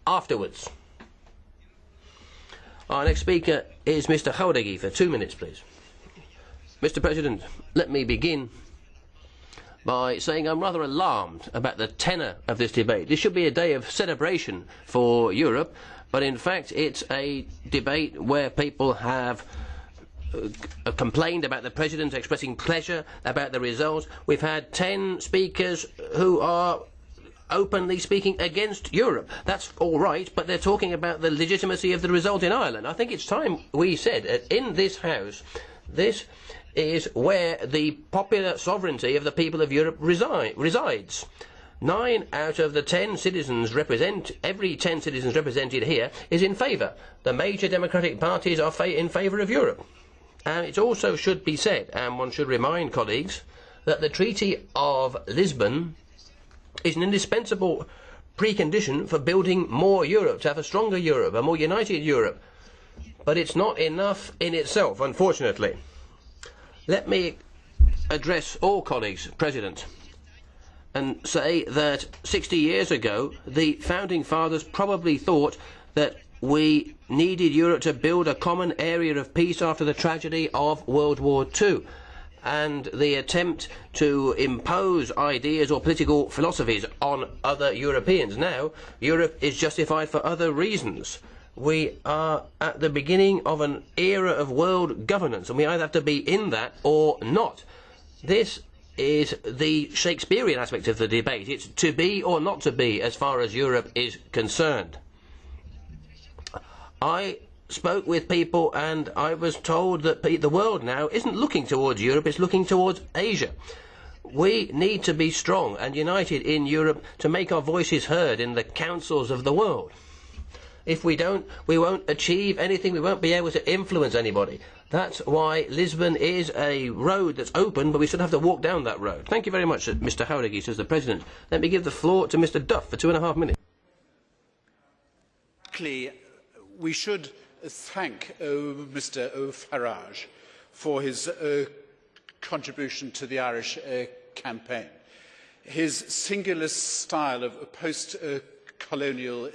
afterwards. Our next speaker is Mr. Jáuregui for 2 minutes, please. Mr. President, let me begin by saying I'm rather alarmed about the tenor of this debate. This should be a day of celebration for Europe, but in fact it's a debate where people have complained about the President expressing pleasure about the results. We've had 10 speakers who are openly speaking against Europe. That's all right, but they're talking about the legitimacy of the result in Ireland. I think it's time we said in this House, this is where the popular sovereignty of the people of Europe resides. 9 out of the 10 citizens every 10 citizens represented here is in favour. The major democratic parties are in favour of Europe. And it also should be said, and one should remind colleagues, that the Treaty of Lisbon is an indispensable precondition for building more Europe, to have a stronger Europe, a more united Europe. But it's not enough in itself, unfortunately. Let me address all colleagues, President, and say that 60 years ago, the Founding Fathers probably thought that we needed Europe to build a common area of peace after the tragedy of World War II. And the attempt to impose ideas or political philosophies on other Europeans. Now, Europe is justified for other reasons. We are at the beginning of an era of world governance, and we either have to be in that or not. This is the Shakespearean aspect of the debate. It's to be or not to be as far as Europe is concerned. I spoke with people and I was told that the world now isn't looking towards Europe, it's looking towards Asia. We need to be strong and united in Europe to make our voices heard in the councils of the world. If we don't, we won't achieve anything, we won't be able to influence anybody. That's why Lisbon is a road that's open, but we should have to walk down that road. Thank you very much, Mr. Jáuregui, says the President. Let me give the floor to Mr. Duff for 2.5 minutes. We should thank Mr. Farage for his contribution to the Irish campaign. His singular style of post-colonial